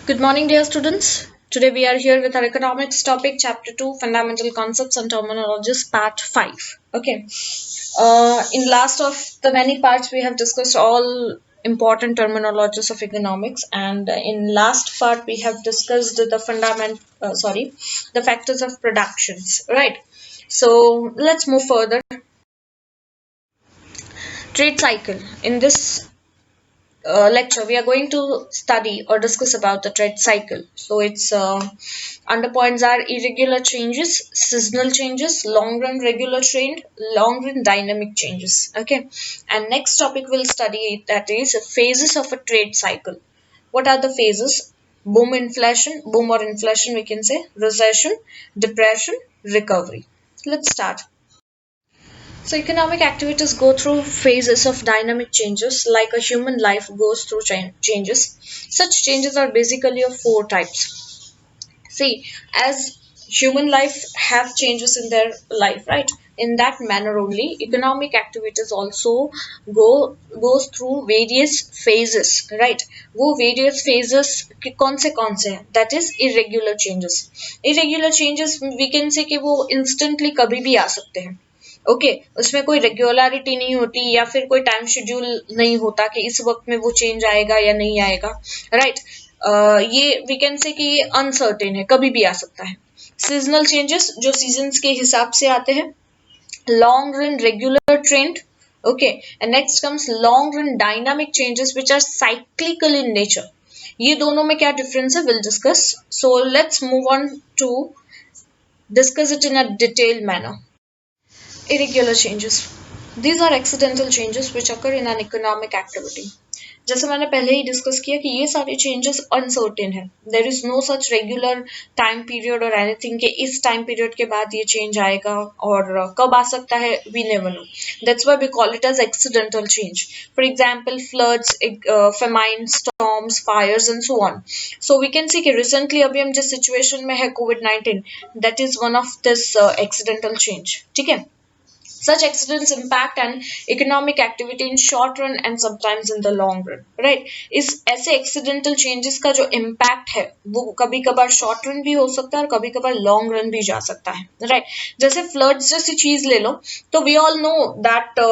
Good morning, dear students. Today we are here with our economics topic, chapter 2, fundamental concepts and terminologies, part 5. Okay. In last of the many parts, we have discussed all important terminologies of economics, and in last part we have discussed the factors of productions, right? So let's move further. Trade cycle. In this lecture, we are going to study or discuss about the trade cycle. So its under points are irregular changes, seasonal changes, long run regular trend, long run dynamic changes. Okay, and next topic we'll study that is phases of a trade cycle. What are the phases? Boom or inflation, we can say, recession, depression, recovery. Let's start. So, economic activities go through phases of dynamic changes like a human life goes through changes. Such changes are basically of four types. See, as human life have changes in their life, right? In that manner only, economic activities also goes through various phases, right? वो various phases कौन से हैं? That is irregular changes. Irregular changes we can say कि वो instantly कभी भी आ सकते हैं. ओके उसमें कोई रेगुलरिटी नहीं होती या फिर कोई टाइम शेड्यूल नहीं होता कि इस वक्त में वो चेंज आएगा या नहीं आएगा राइट ये वी कैन से कि ये अनसर्टेन है कभी भी आ सकता है सीजनल चेंजेस जो सीजन्स के हिसाब से आते हैं long run regular trend okay and next comes long run dynamic changes which are cyclical in nature ये दोनों में क्या डिफरेंस है will discuss so let's move on to discuss it in a detailed manner. Irregular changes. These are accidental changes which occur in an economic activity. जैसे मैंने पहले ही discuss किया कि ये सारे चेंजेस अनसर्टेन है there is no such regular time period और anything कि इस टाइम पीरियड के बाद ये चेंज आएगा और कब आ सकता है we never know that's why we call it as accidental change for example floods famine storms fires and so on so we can see कि रिसेंटली अभी हम जिस सिचुएशन में है कोविड-19 that is one of this accidental change ठीक है Such accidents impact an economic activity in short run and sometimes in the long run, right? इस ऐसे accidental changes का जो impact है वो कभी कभार short run भी हो सकता है और कभी कभार long run भी जा सकता है, right? जैसे floods जैसी चीज ले लो तो we all know that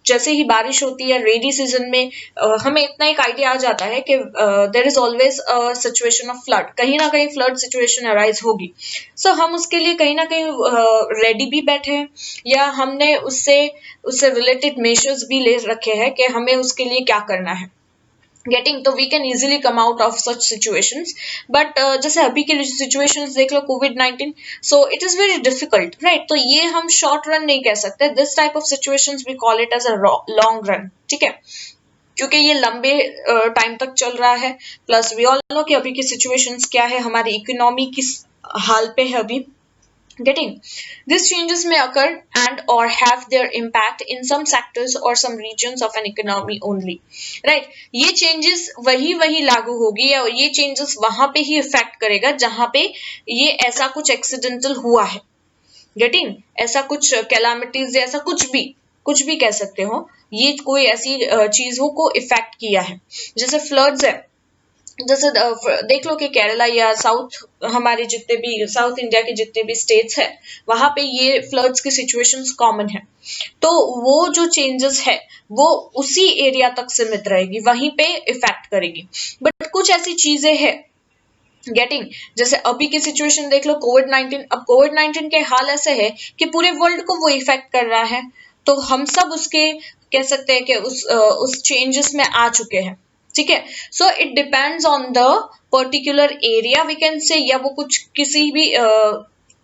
जैसे ही बारिश होती है रेनी सीजन में हमें इतना एक आइडिया आ जाता है कि there is always a situation of flood कहीं ना कहीं फ्लड सिचुएशन अराइज होगी सो हम उसके लिए कहीं ना कहीं रेडी भी बैठे हैं या हमने उससे रिलेटेड मेजर्स भी ले रखे हैं कि हमें उसके लिए क्या करना है गेटिंग तो we can easily come out of such situations but जैसे अभी के सिचुएशंस देख लो कोविड-19 so it is very difficult right तो ये हम शॉर्ट रन नहीं कह सकते this type of situations we call it as a long run ठीक है क्योंकि ये लंबे टाइम तक चल रहा है प्लस वी ऑल नो कि अभी की सिचुएशंस क्या है हमारी इकोनॉमी किस हाल पे है अभी getting these changes may occur and or have their impact in some sectors or some regions of an economy only right ये changes वही लागू होगी या ये changes वहां पे ही इफेक्ट करेगा जहां पे ये ऐसा कुछ एक्सीडेंटल हुआ है getting ऐसा कुछ कैलामिटीज या ऐसा कुछ भी कह सकते हो ये कोई ऐसी चीजों को इफेक्ट किया है जैसे फ्लड्स है जैसे देख लो कि केरला या साउथ हमारे जितने भी साउथ इंडिया के जितने भी स्टेट्स है वहां पे ये फ्लड्स की सिचुएशंस कॉमन है तो वो जो चेंजेस है वो उसी एरिया तक सीमित रहेगी वहीं पे इफेक्ट करेगी बट कुछ ऐसी चीजें हैं गेटिंग जैसे अभी की सिचुएशन देख लो कोविड-19 अब कोविड-19 के हाल ऐसे है कि पूरे वर्ल्ड को वो इफेक्ट कर रहा है तो हम सब उसके कह सकते हैं कि उस चेंजेस में आ चुके हैं ठीक है so it depends on the particular area we can say या वो कुछ किसी भी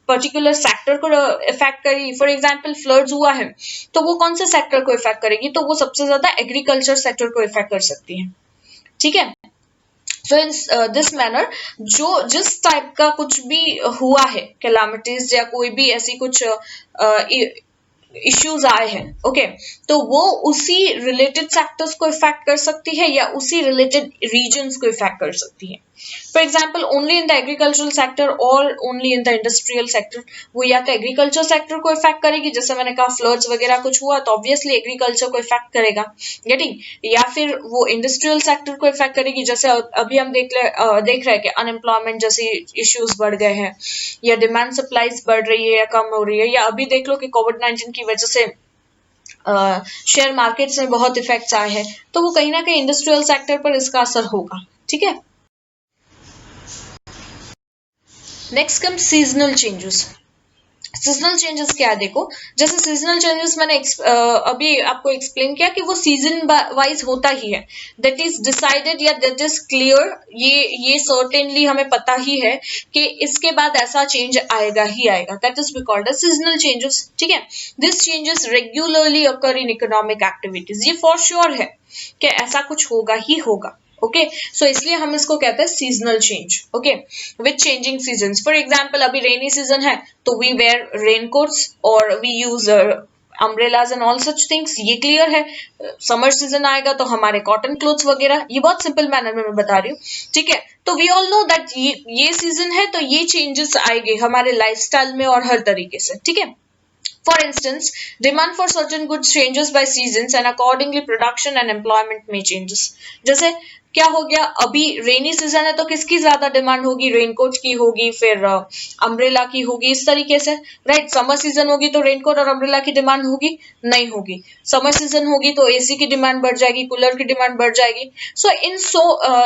पर्टिकुलर सेक्टर को इफेक्ट करेगी फॉर एग्जांपल फ्लड्स हुआ है तो वो कौन से सेक्टर को इफेक्ट करेगी तो वो सबसे ज्यादा एग्रीकल्चर सेक्टर को इफेक्ट कर सकती है ठीक है सो इन दिस मैनर जो जिस टाइप का कुछ भी हुआ है कैलामिटीज या कोई भी ऐसी कुछ इश्यूज आए हैं, ओके, तो वो उसी रिलेटेड सेक्टर्स को इफेक्ट कर सकती है या उसी रिलेटेड रीजन्स को इफेक्ट कर सकती है। For example only in the agricultural sector और only in the industrial sector, वो या तो एग्रीकल्चर सेक्टर को इफेक्ट करेगी, जैसे मैंने कहा फ्लड्स वगैरह कुछ हुआ तो ऑब्वियसली एग्रीकल्चर को इफेक्ट करेगा, गेटिंग, या फिर वो इंडस्ट्रियल सेक्टर को इफेक्ट करेगी, जैसे अभी हम देख रहे हैं कि अनएम्प्लॉयमेंट जैसे इश्यूज बढ़ गए हैं, या डिमांड सप्लाईज बढ़ रही है या कम हो रही है, या अभी देख लो कि कोविड-19 की वजह से शेयर मार्केट्स में बहुत इफेक्ट्स आए हैं, तो वो कहीं ना कहीं इंडस्ट्रियल सेक्टर पर इसका असर होगा, ठीक है। Next come seasonal changes. Seasonal changes क्या है, देखो जैसे सीजनल चेंजेस मैंने अभी आपको एक्सप्लेन किया कि वो सीजन वाइज होता ही है, दैट इज डिसाइडेड या दैट इज क्लियर, ये सर्टेनली हमें पता ही है कि इसके बाद ऐसा चेंज आएगा ही आएगा, that is called as seasonal changes, ठीक है। This changes regularly occur in economic activities, ये फॉर श्योर है कि ऐसा कुछ होगा ही होगा, ओके, सो इसलिए हम इसको कहते हैं seasonal change, okay, with changing seasons. For example अभी रेनी सीजन है तो वी वेयर रेनकोट्स और we use umbrellas and all such things, ये क्लियर है। समर सीजन आएगा तो हमारे कॉटन क्लोथ्स वगैरह, ये बहुत सिंपल मैनर में मैं बता रही हूँ, ठीक है। तो वी ऑल नो दैट ये सीजन है तो ये चेंजेस आएंगे हमारे लाइफस्टाइल में और हर तरीके से, ठीक है। For instance, demand for certain goods changes by seasons and accordingly production and employment may changes. जैसे क्या हो गया, अभी रेनी सीजन है तो किसकी ज्यादा डिमांड होगी, रेनकोट की होगी, फिर अम्ब्रेला की होगी, इस तरीके से, राइट। समर सीजन होगी तो रेनकोट और अम्ब्रेला की डिमांड होगी नहीं होगी, समर सीजन होगी तो एसी की डिमांड बढ़ जाएगी, कूलर की डिमांड बढ़ जाएगी।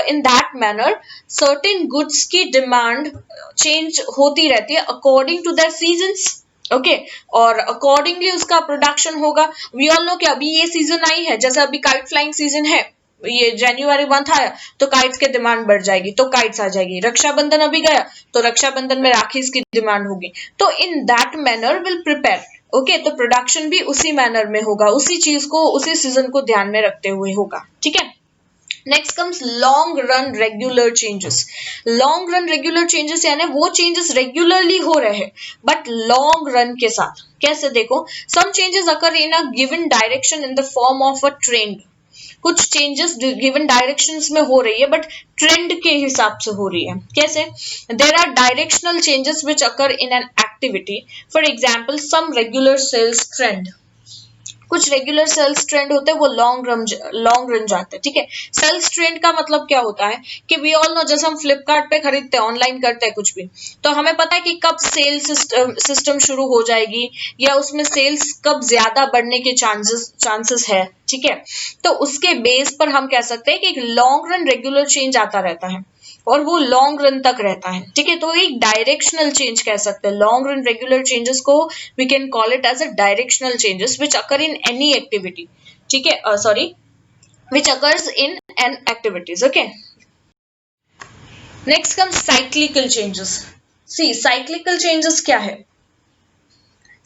In that manner certain goods की डिमांड चेंज होती रहती है according to that seasons, okay, और अकॉर्डिंगली उसका प्रोडक्शन होगा। वी ऑल नो कि अभी ये सीजन आई है, जैसे अभी काइट फ्लाइंग सीजन है, ये जनवरी मंथ आया तो काइट्स की डिमांड बढ़ जाएगी तो काइट्स आ जाएगी। रक्षाबंधन अभी गया तो रक्षाबंधन में राखी की डिमांड होगी, तो इन that manner will prepare, okay, तो प्रोडक्शन भी उसी मैनर में होगा, उसी चीज को उसी सीजन को ध्यान में रखते हुए होगा, ठीक है। Next comes long run regular changes. Long run regular changes यानी वो चेंजेस रेगुलरली हो रहे हैं बट लॉन्ग रन के साथ। कैसे, देखो some changes occur in a given direction in the form of a trend. कुछ चेंजेस गिवन डायरेक्शंस में हो रही है बट ट्रेंड के हिसाब से हो रही है। कैसे, there are directional changes which occur in an activity, for example some regular sales trend. कुछ रेगुलर सेल्स ट्रेंड होते हैं वो लॉन्ग रन जाते हैं, ठीक है। सेल्स ट्रेंड का मतलब क्या होता है कि वी ऑल नो, जैसे हम फ्लिपकार्ट पे खरीदते हैं, ऑनलाइन करते हैं कुछ भी, तो हमें पता है कि कब सेल सिस्टम शुरू हो जाएगी या उसमें सेल्स कब ज्यादा बढ़ने के चांसेस है, ठीक है। तो उसके बेस पर हम कह सकते हैं कि एक लॉन्ग रन रेगुलर चेंज आता रहता है और वो लॉन्ग रन तक रहता है, ठीक है। तो एक डायरेक्शनल चेंज कह सकते हैं, लॉन्ग रन रेगुलर चेंजेस को we can call it as a directional changes which occur in any activity, ठीक है, sorry, which occurs in an activities, okay. Next comes cyclical changes. See cyclical changes क्या है,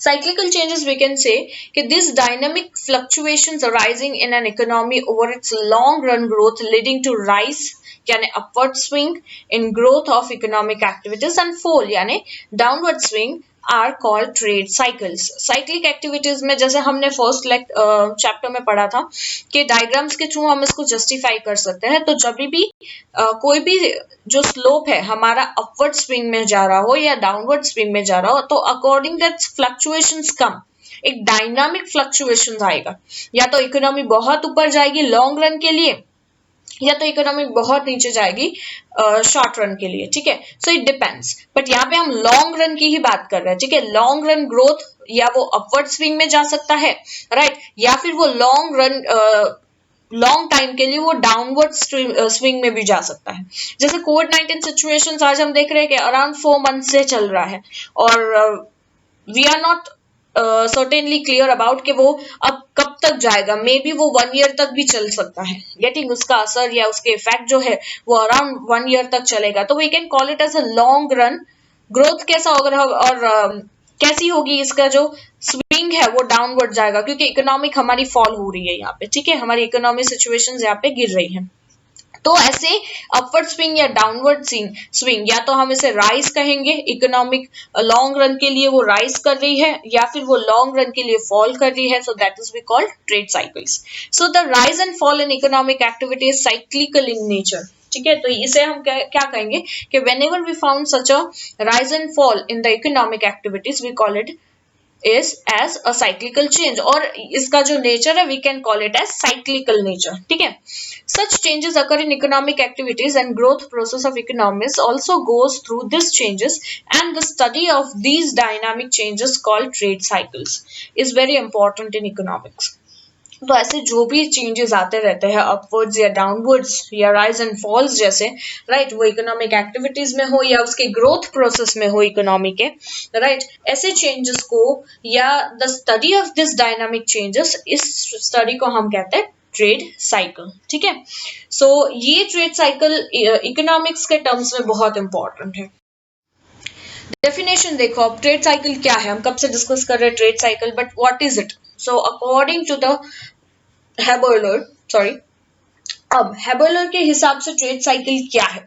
cyclical changes we can say कि this dynamic fluctuations arising in an economy over its long run growth leading to rise यानी upward swing in growth of economic activities and fall यानी downward swing are called trade cycles. cyclic activities में जैसे हमने first chapter में पढ़ा था कि diagrams के थ्रू हम इसको जस्टिफाई कर सकते हैं। तो जब भी कोई भी जो स्लोप है हमारा अपवर्ड स्विंग में जा रहा हो या डाउनवर्ड स्विंग में जा रहा हो तो अकॉर्डिंग दैट फ्लक्चुएशंस कम, एक डायनामिक फ्लक्चुएशंस आएगा, या तो इकोनॉमी बहुत ऊपर जाएगी लॉन्ग रन के लिए या तो इकोनॉमी बहुत नीचे जाएगी शॉर्ट रन के लिए, ठीक है। सो इट डिपेंड्स, बट यहाँ पे हम लॉन्ग रन की ही बात कर रहे हैं, ठीक है। लॉन्ग रन ग्रोथ या वो अपवर्ड स्विंग में जा सकता है, राइट, या फिर वो लॉन्ग रन लॉन्ग टाइम के लिए वो डाउनवर्ड स्विंग में भी जा सकता है। जैसे कोविड-19 सिचुएशंस आज हम देख रहे हैं कि अराउंड 4 मंथ से चल रहा है और we are not certainly clear about कि वो अब कब तक जाएगा, मे बी वो 1 ईयर तक भी चल सकता है, गेटिंग, उसका असर या उसके इफेक्ट जो है वो अराउंड 1 ईयर तक चलेगा। तो we can call it as a long run growth. कैसा होगा और कैसी होगी, इसका जो स्विंग है वो डाउनवर्ड जाएगा क्योंकि इकोनॉमिक हमारी फॉल हो रही है यहाँ पे, ठीक है, हमारी इकोनॉमिक सिचुएशंस यहाँ पे गिर रही है। तो ऐसे अपवर्ड स्विंग या डाउनवर्ड स्विंग, या तो हम इसे राइज कहेंगे, इकोनॉमिक लॉन्ग रन के लिए वो राइज कर रही है, या फिर वो लॉन्ग रन के लिए फॉल कर रही है, so that is we called trade cycles. So the rise and fall in economic activity is cyclical in nature. ठीक है, तो इसे हम क्या कहेंगे कि whenever we found such a rise and fall in the economic activities we call it is as a cyclical change, और इसका जो नेचर है we can call it as cyclical nature. ठीक है, such changes occur in economic activities and growth process of economies also goes through these changes, and the study of these dynamic changes called trade cycles is very important in economics. तो ऐसे जो भी changes आते रहते हैं upwards या downwards या rise and false जैसे, राइट, वो इकोनॉमिक एक्टिविटीज में हो या उसके ग्रोथ प्रोसेस में हो इकोनॉमी के, राइट, ऐसे चेंजेस को या the study of this dynamic changes, इस स्टडी को हम कहते हैं ट्रेड साइकिल. ठीक है, सो ये ट्रेड साइकिल इकोनॉमिक्स के टर्म्स में बहुत इंपॉर्टेंट है. डेफिनेशन देखो, अब ट्रेड साइकिल क्या है, हम कब से डिस्कस कर रहे हैं trade cycle, but what is it? So according to the Haberler, अब हेबर्लर के हिसाब से ट्रेड साइकिल क्या है?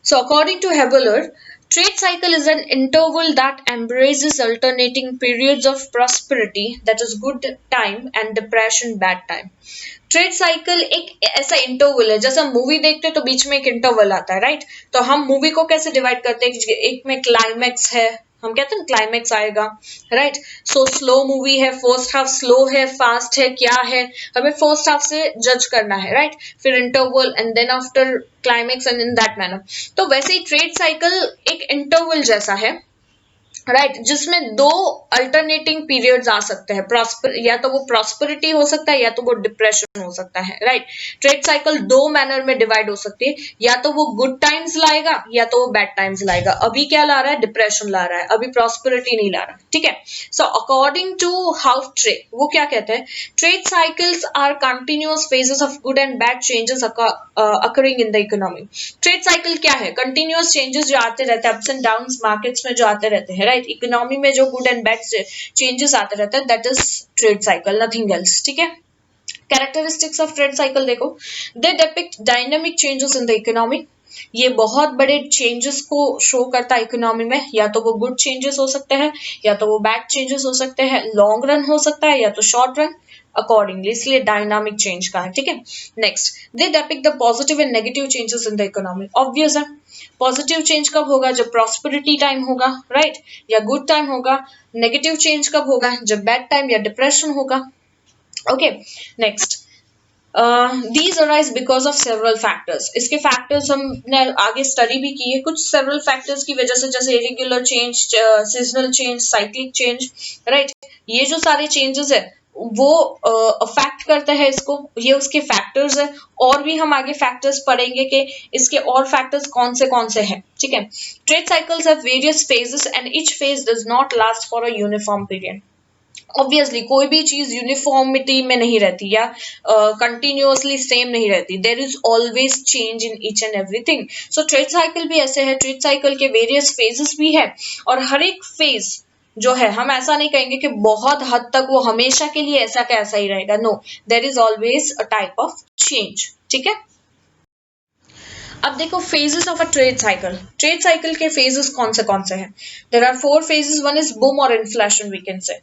So according to Haberler, trade cycle is an interval that embraces alternating periods of prosperity, that is good time, and depression, bad time. Trade cycle एक ऐसा interval है, जैसे हम मूवी देखते हैं तो बीच में एक इंटरवल आता है, राइट? तो हम मूवी को कैसे डिवाइड करते हैं, एक में क्लाइमैक्स है, हम कहते हैं क्लाइमैक्स आएगा, राइट? सो स्लो मूवी है, फर्स्ट हाफ स्लो है, फास्ट है, क्या है, हमें फर्स्ट हाफ से जज करना है, राइट? फिर interval and then after climax and in that manner. तो वैसे ही ट्रेड साइकिल एक इंटरवल जैसा है, राइट, जिसमें दो अल्टरनेटिंग पीरियड्स आ सकते हैं. या तो वो प्रॉस्पेरिटी हो सकता है या तो वो डिप्रेशन हो सकता है, राइट? ट्रेड साइकिल दो मैनर में डिवाइड हो सकती है, या तो वो गुड टाइम्स लाएगा या तो वो बैड टाइम्स लाएगा. अभी क्या ला रहा है? डिप्रेशन ला रहा है, अभी प्रॉस्पेरिटी नहीं ला रहा. ठीक है, so according to how trade, वो क्या कहते हैं, trade cycles are continuous phases of good and bad changes occurring in the economy. Trade cycle क्या है? कंटिन्यूअस चेंजेस जो आते रहते हैं, अप्स एंड डाउन्स मार्केट्स में जो आते रहते हैं, राइट? इकोनॉमी में जो गुड एंड बैड चेंजेस आते रहते हैं, that is trade cycle, nothing else. ठीक है, कैरेक्टरिस्टिक्स ऑफ ट्रेड साइकिल देखो, they depict dynamic changes in the economy. ये बहुत बड़े चेंजेस को शो करता है इकोनॉमी में, या तो वो गुड चेंजेस हो सकते हैं या तो वो बैड चेंजेस हो सकते हैं, लॉन्ग रन हो सकता है या तो शॉर्ट रन, अकॉर्डिंगली, इसलिए डायनामिक चेंज का है. ठीक है, next, they depict the positive and negative changes in the economy. Obvious है, पॉजिटिव चेंज कब होगा? जब प्रॉस्पेरिटी टाइम होगा, राइट, या गुड टाइम होगा. नेगेटिव चेंज कब होगा? जब बैड टाइम या डिप्रेशन होगा. Okay, next, these arise because of several factors. इसके फैक्टर्स हमने आगे स्टडी भी की है, कुछ several factors की वजह से, जैसे irregular change, seasonal change, cyclic change, right? ये जो सारे changes है वो अफेक्ट करता है इसको, ये उसके फैक्टर्स है. और भी हम आगे फैक्टर्स पढ़ेंगे कि इसके और फैक्टर्स कौन से हैं. ठीक है, trade cycles have various phases and each phase does not last for a uniform period. Obviously कोई भी चीज यूनिफॉर्मिटी में नहीं रहती या कंटिन्यूअसली सेम नहीं रहती. There is always change in each and everything. So trade cycle भी ऐसे है, ट्रेड साइकिल के वेरियस फेजेस भी है, और हर एक फेज जो है, हम ऐसा नहीं कहेंगे कि बहुत हद तक वो हमेशा के लिए ऐसा का ऐसा ही रहेगा. No, there is always a type of change. ठीक है, अब देखो phases of a trade cycle. Trade cycle के फेजेस कौन से हैं? There are 4 phases. One is boom और inflation. We can say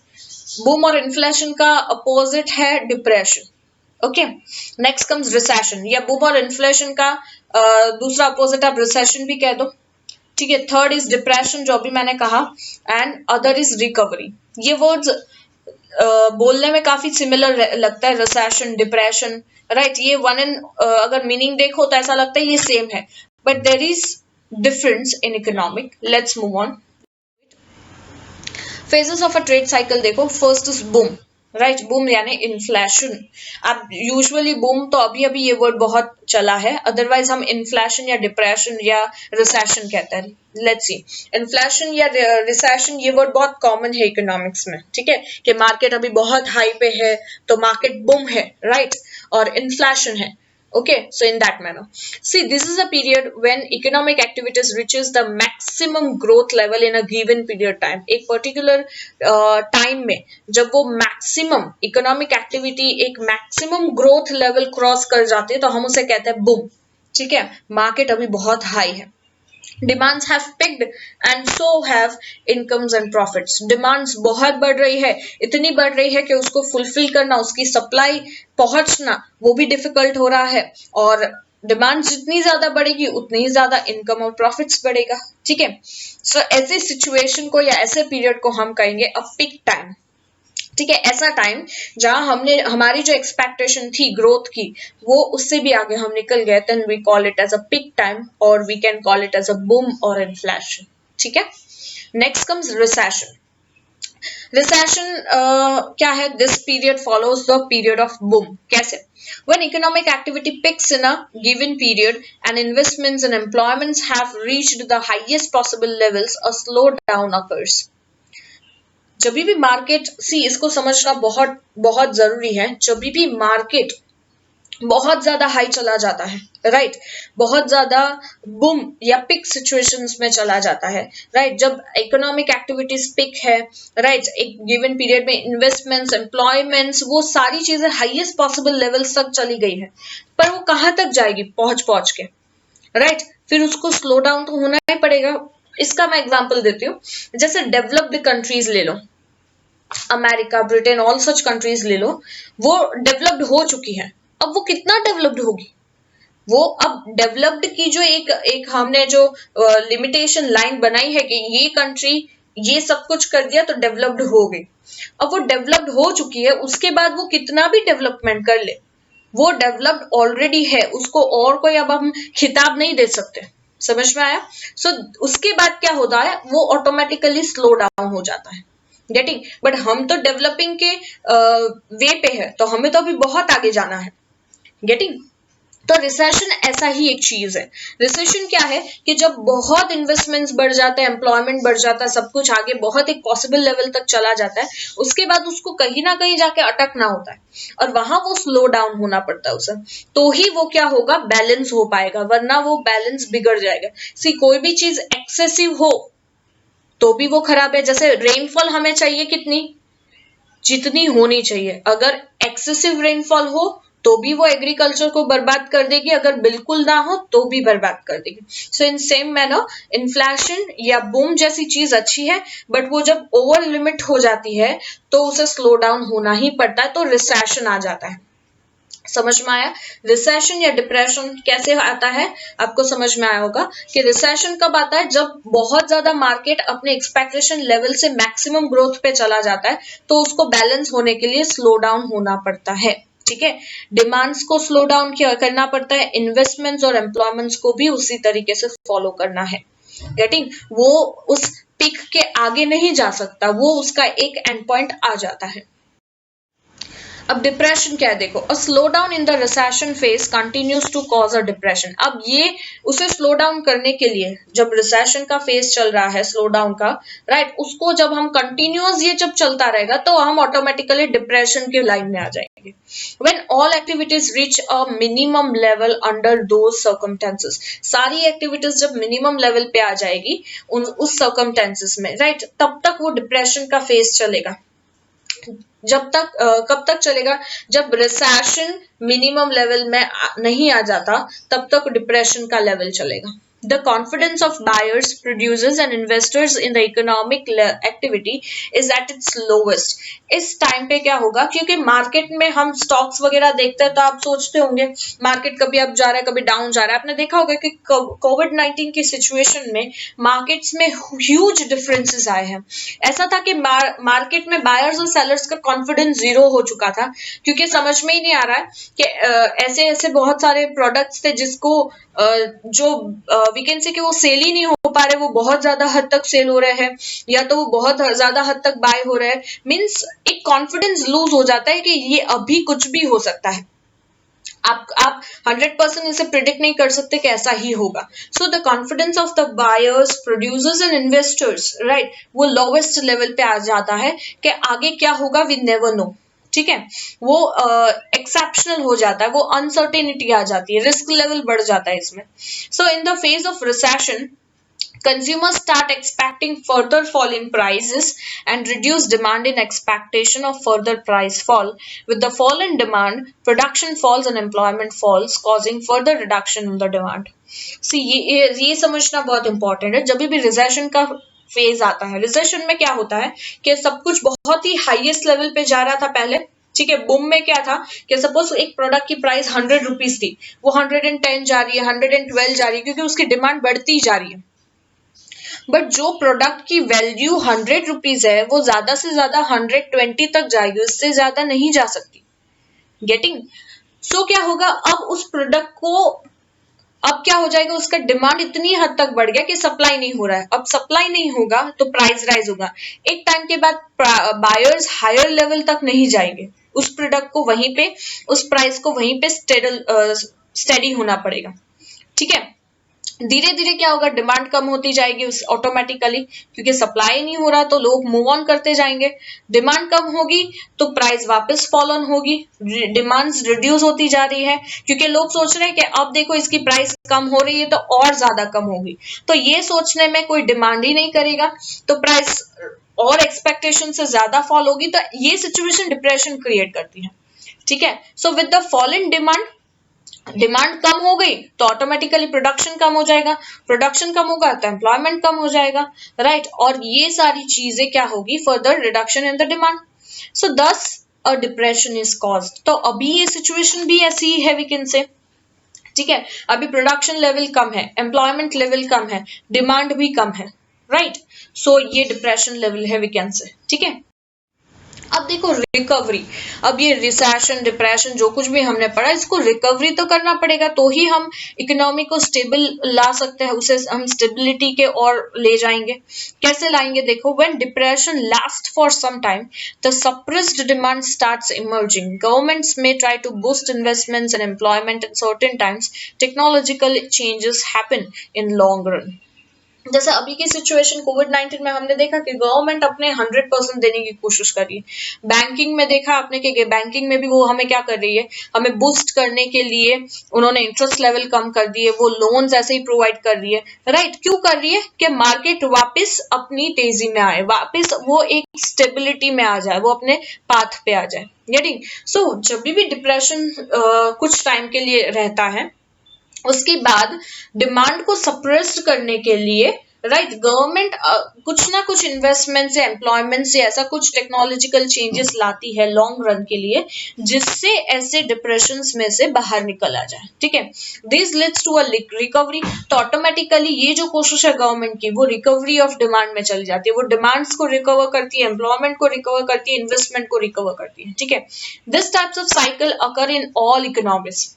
boom और इन्फ्लेशन का अपोजिट है depression. Okay, next comes recession, या बूम और इन्फ्लेशन का दूसरा अपोजिट आप रिसेशन भी कह दो. ठीक है, थर्ड इज डिप्रेशन, जो अभी मैंने कहा, एंड अदर इज रिकवरी. ये वर्ड्स बोलने में काफी सिमिलर लगता है, रिसेशन, डिप्रेशन, राइट? ये वन एंड अगर मीनिंग देखो तो ऐसा लगता है ये सेम है, but there is difference in economic. Let's move on. Phases of a trade cycle देखो, first is boom, right? Boom यानी इन्फ्लेशन. अब यूजुअली बूम तो अभी अभी ये वर्ड बहुत चला है, अदरवाइज हम इन्फ्लेशन या डिप्रेशन या रिसेशन कहते हैं. लेट्स सी, इन्फ्लेशन या रिसेशन ये वर्ड बहुत कॉमन है इकोनॉमिक्स में. ठीक है, कि मार्केट अभी बहुत हाई पे है तो मार्केट बूम है, राइट? और इन्फ्लेशन है. Okay, so in that manner, see, this is a period when economic activities reaches the maximum growth level in a given period time. एक particular time में जब वो maximum economic activity एक maximum growth level cross कर जाती है तो हम उसे कहते हैं boom. ठीक है, मार्केट अभी बहुत हाई है, demands have picked and so have incomes and profits. Demands बहुत बढ़ रही है, इतनी बढ़ रही है कि उसको फुलफिल करना, उसकी सप्लाई पहुंचना वो भी डिफिकल्ट हो रहा है, और डिमांड जितनी ज्यादा बढ़ेगी उतनी ही ज्यादा इनकम और प्रॉफिट्स बढ़ेगा। ठीक है, सो ऐसी सिचुएशन को या ऐसे पीरियड को हम कहेंगे अ पीक टाइम। ठीक है, ऐसा टाइम जहां हमने हमारी जो एक्सपेक्टेशन थी ग्रोथ की वो उससे भी आगे हम निकल गए, then we call it as a peak time और we can call it as a boom और इन्फ्लेशन। ठीक है, नेक्स्ट कम्स रिसेशन। रिसेशन क्या है? This period follows the period of boom. कैसे? When economic activity picks in a given period and investments and employments have reached the highest possible levels, a slowdown occurs. जब भी market सी, इसको समझना बहुत बहुत जरूरी है, जब भी मार्केट बहुत ज्यादा हाई चला जाता है, राइट, बहुत ज्यादा बूम या पिक सिचुएशंस में चला जाता है, राइट, जब इकोनॉमिक एक्टिविटीज पिक है, राइट, एक गिवन पीरियड में इन्वेस्टमेंट्स, एम्प्लॉयमेंट्स, वो सारी चीजें हाईएस्ट पॉसिबल लेवल्स तक चली गई है, पर वो कहां तक जाएगी पहुंच पहुंच के, राइट, फिर उसको स्लो डाउन तो होना ही पड़ेगा। इसका मैं एग्जांपल देती हूँ, जैसे डेवलप्ड कंट्रीज ले लो, America, Britain, all such countries ले लो, वो डेवलप्ड हो चुकी है, अब वो कितना डेवलप्ड होगी, वो अब डेवलप्ड की जो एक एक हमने जो लिमिटेशन लाइन बनाई है कि ये कंट्री ये सब कुछ कर दिया तो डेवलप्ड हो गई, अब वो डेवलप्ड हो चुकी है, उसके बाद वो कितना भी डेवलपमेंट कर ले, वो डेवलप्ड ऑलरेडी है, उसको और कोई अब हम खिताब नहीं दे सकते। समझ में आया? सो उसके बाद क्या होता है, वो ऑटोमेटिकली स्लो डाउन हो जाता है। गेटिंग? बट हम तो डेवलपिंग के वे पे है, तो हमें तो अभी बहुत आगे जाना है। गेटिंग? तो रिसेशन ऐसा ही एक चीज है। रिसेशन क्या है कि जब बहुत इन्वेस्टमेंट्स बढ़ जाते हैं, एम्प्लॉयमेंट बढ़ जाता है, सब कुछ आगे बहुत एक पॉसिबल लेवल तक चला जाता है, उसके बाद उसको कहीं ना कहीं जाके अटकना होता है और वहां वो स्लो डाउन होना पड़ता है उसे, तो ही वो क्या होगा, बैलेंस हो पाएगा, वरना वो बैलेंस बिगड़ जाएगा। सी, कोई भी चीज एक्सेसिव हो तो भी वो खराब है। जैसे रेनफॉल हमें चाहिए कितनी, जितनी होनी चाहिए, अगर एक्सेसिव रेनफॉल हो तो भी वो एग्रीकल्चर को बर्बाद कर देगी, अगर बिल्कुल ना हो तो भी बर्बाद कर देगी। सो इन सेम मैनर इन्फ्लेशन या बूम जैसी चीज अच्छी है, बट वो जब ओवर लिमिट हो जाती है तो उसे स्लो डाउन होना ही पड़ता है, तो रिसेशन आ जाता है। समझ में आया? रिसेशन या डिप्रेशन कैसे आता है, आपको समझ में आया होगा कि रिसेशन कब आता है, जब बहुत ज्यादा मार्केट अपने एक्सपेक्टेशन लेवल से मैक्सिमम ग्रोथ पे चला जाता है, तो उसको बैलेंस होने के लिए स्लो डाउन होना पड़ता है। ठीक है, डिमांड्स को स्लो डाउन करना पड़ता है, इन्वेस्टमेंट्स और एम्प्लॉयमेंट्स को भी उसी तरीके से फॉलो करना है। गेटिंग? वो उस पिक के आगे नहीं जा सकता, वो उसका एक एंड पॉइंट आ जाता है। अब डिप्रेशन क्या है, देखो, a slow down in the recession phase continues to cause a depression. अब ये उसे स्लो डाउन करने के लिए, जब रिसेशन का फेज चल रहा है स्लो डाउन का, राइट, उसको जब हम कंटिन्यूअस ये जब चलता रहेगा तो हम ऑटोमेटिकली डिप्रेशन के लाइन में आ जाएंगे। When all activities reach a minimum level under those circumstances, सारी एक्टिविटीज जब मिनिमम लेवल पे आ जाएगी उस सर्कमस्टेंसेस में, राइट, तब तक वो डिप्रेशन का फेज चलेगा। जब तक कब तक चलेगा, जब रिसेशन मिनिमम लेवल में नहीं आ जाता तब तक डिप्रेशन का लेवल चलेगा। The confidence of buyers, producers and investors in the economic activity is at its lowest. इस टाइम पे क्या होगा, क्योंकि मार्केट में हम स्टॉक्स वगैरह देखते हैं तो आप सोचते होंगे मार्केट कभी अप जा रहा है कभी डाउन जा रहा है। आपने देखा होगा कि कोविड-19 की सिचुएशन में मार्केट्स में ह्यूज डिफरेंसेस आए हैं। ऐसा था कि मार्केट में बायर्स और सेलर्स का कॉन्फिडेंस जीरो हो चुका था, क्योंकि समझ में ही नहीं आ रहा है कि ऐसे ऐसे बहुत सारे प्रोडक्ट्स थे जिसको जो वी कैन से कि वो सेल ही नहीं हो पा रहे, वो बहुत ज्यादा हद तक सेल हो रहे हैं या तो वो बहुत ज्यादा हद तक बाय हो रहे हैं। मींस एक कॉन्फिडेंस लूज हो जाता है कि ये अभी कुछ भी हो सकता है। आप 100% इसे प्रिडिक्ट नहीं कर सकते कि ऐसा ही होगा। So the confidence of the buyers, producers and investors, right, वो लोवेस्ट लेवल पे आ जाता है कि आगे क्या होगा वी नेवर नो। ठीक है, वो एक्सेप्शनल हो जाता है, वो अनसर्टेनिटी आ जाती है, रिस्क लेवल बढ़ जाता है इसमें। So in the phase of recession Consumers start expecting further fall in prices and reduce demand in expectation of further price fall. With the fall in demand, production falls and employment falls, causing further reduction in the demand. See, ये समझना बहुत important है. जब भी recession का phase आता है, recession में क्या होता है कि सब कुछ बहुत ही हाईएस्ट लेवल पे जा रहा था पहले. ठीक है, बूम में क्या था कि सपोज एक प्रोडक्ट की प्राइस 100 रुपीज थी, वो 110 जा रही है, 112 जा रही है, क्योंकि उसकी डिमांड बढ़ती जा रही है. बट जो प्रोडक्ट की वैल्यू 100 रुपीज है, वो ज्यादा से ज्यादा 120 तक जाएगी, उससे ज्यादा नहीं जा सकती. गेटिंग? सो क्या होगा, अब उस प्रोडक्ट को अब क्या हो जाएगा, उसका डिमांड इतनी हद तक बढ़ गया कि सप्लाई नहीं हो रहा है. अब सप्लाई नहीं होगा तो प्राइस राइज होगा. एक टाइम के बाद बायर्स हायर लेवल तक नहीं जाएंगे, उस प्रोडक्ट को वहीं पे, उस प्राइस को वहीं पे स्टेडी होना पड़ेगा. ठीक है, धीरे धीरे क्या होगा, डिमांड कम होती जाएगी उस ऑटोमेटिकली, क्योंकि सप्लाई नहीं हो रहा तो लोग मूव ऑन करते जाएंगे. डिमांड कम होगी तो प्राइस वापस फॉल ऑन होगी, डिमांड्स रिड्यूस होती जा रही है, क्योंकि लोग सोच रहे हैं कि अब देखो इसकी प्राइस कम हो रही है तो और ज्यादा कम होगी. तो ये सोचने में कोई डिमांड ही नहीं करेगा, तो प्राइस और एक्सपेक्टेशन से ज्यादा फॉल होगी. तो ये सिचुएशन डिप्रेशन क्रिएट करती है. ठीक है, so with the fall in demand कम हो गई तो ऑटोमेटिकली प्रोडक्शन कम हो जाएगा, प्रोडक्शन कम होगा तो एम्प्लॉयमेंट कम हो जाएगा. राइट, और ये सारी चीजें क्या होगी, further reduction in the demand. So thus a depression is caused. तो अभी ये सिचुएशन भी ऐसी ही है, वी कैन से. ठीक है, अभी प्रोडक्शन लेवल कम है, एम्प्लॉयमेंट लेवल कम है, डिमांड भी कम है. राइट, सो ये डिप्रेशन लेवल है, वी कैन से. ठीक है, अब देखो रिकवरी. अब ये रिसेशन, डिप्रेशन, जो कुछ भी हमने पढ़ा, इसको रिकवरी तो करना पड़ेगा, तो ही हम इकोनॉमी को स्टेबल ला सकते हैं, उसे हम स्टेबिलिटी के और ले जाएंगे. कैसे लाएंगे, देखो, when depression last for some time the suppressed demand starts emerging. Governments में try to boost investments and employment in certain times. Technological changes happen in long run. जैसे अभी की सिचुएशन कोविड-19 में हमने देखा कि गवर्नमेंट अपने 100% देने की कोशिश कर रही है. बैंकिंग में देखा आपने कि बैंकिंग में भी वो हमें क्या कर रही है, हमें बूस्ट करने के लिए उन्होंने इंटरेस्ट लेवल कम कर दिए, वो लोन्स ऐसे ही प्रोवाइड कर रही है. राइट, क्यों कर रही है कि मार्केट वापस अपनी तेजी में आए, वापस वो एक स्टेबिलिटी में आ जाए, वो अपने पाथ पे आ जाए. गेटिंग? सो जब भी डिप्रेशन कुछ टाइम के लिए रहता है, उसके बाद डिमांड को सप्रेस करने के लिए राइट गवर्नमेंट कुछ ना कुछ इन्वेस्टमेंट से, एम्प्लॉयमेंट से, ऐसा कुछ टेक्नोलॉजिकल चेंजेस लाती है लॉन्ग रन के लिए, जिससे ऐसे डिप्रेशन में से बाहर निकल आ जाए. ठीक है, this leads to a recovery. तो ऑटोमेटिकली ये जो कोशिश है गवर्नमेंट की, वो रिकवरी ऑफ डिमांड में चली जाती है. वो डिमांड्स को रिकवर करती है, एम्प्लॉयमेंट को रिकवर करती है, इन्वेस्टमेंट को रिकवर करती है. ठीक है, this types of cycle occur in all economics.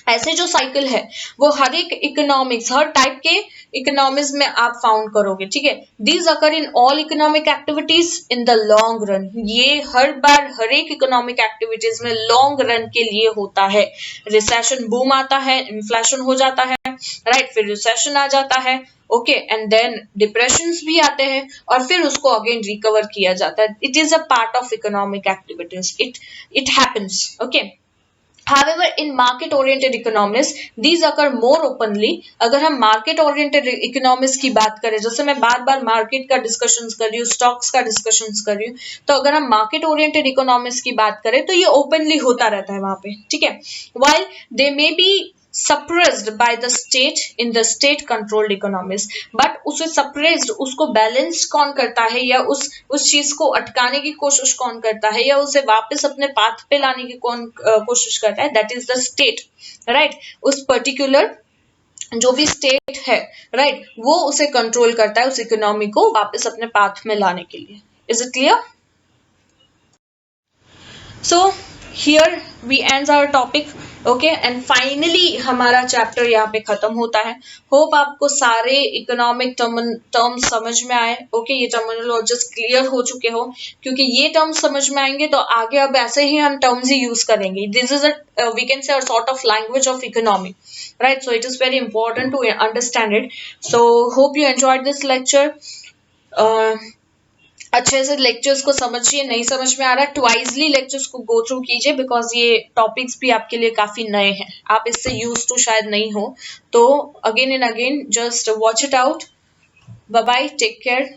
ऐसे जो साइकिल है वो हर एक इकोनॉमिक्स, हर टाइप के इकोनॉमिक्स में आप फाउंड करोगे. ठीक है, these occur in all economic activities in the long run. ये हर बार हर एक इकोनॉमिक एक्टिविटीज में लॉन्ग रन के लिए होता है. रिसेशन बूम आता है, इन्फ्लेशन हो जाता है, राइट, फिर रिसेशन आ जाता है, ओके, एंड देन डिप्रेशंस भी आते हैं, और फिर उसको अगेन रिकवर किया जाता है. It is a part of economic activities, it happens. Okay, However, in market-oriented economies, these occur more openly. अगर हम market-oriented economies की बात करें, जैसे मैं बार-बार market का discussions कर रही हूँ, stocks का discussions कर रही हूँ, तो अगर हम market-oriented economies की बात करें तो ये openly होता रहता है वहाँ पे. ठीक है, while they may be suppressed by the state in the state controlled economies, but उसे suppressed, उसको balanced कौन करता है, या उस चीज को अटकाने की कोशिश कौन करता है, या उसे वापस अपने पाथ पे लाने की कौन कोशिश करता है, that is the state. right, उस particular जो भी स्टेट है, राइट, वो उसे कंट्रोल करता है, उस इकोनॉमी को वापस अपने पाथ में लाने के लिए. Is it clear? So here we ends our topic. Okay, and finally हमारा चैप्टर यहाँ पे खत्म होता है. होप आपको सारे इकोनॉमिक टर्म्स समझ में आए. ओके, ये टर्मिनोलॉजीज क्लियर हो चुके हो, क्योंकि ये टर्म्स समझ में आएंगे तो आगे अब ऐसे ही हम टर्म्स ही यूज करेंगे. This is a we can say a sort of language of economy, right. So it is very important to understand it. So hope you enjoyed this lecture. अच्छे से लेक्चर्स को समझिए, नहीं समझ में आ रहा है ट्वाइसली लेक्चर्स को गो थ्रू कीजिए, बिकॉज ये टॉपिक्स भी आपके लिए काफी नए हैं, आप इससे यूज टू शायद नहीं हो, तो again and again just watch it out. Bye bye. Take care.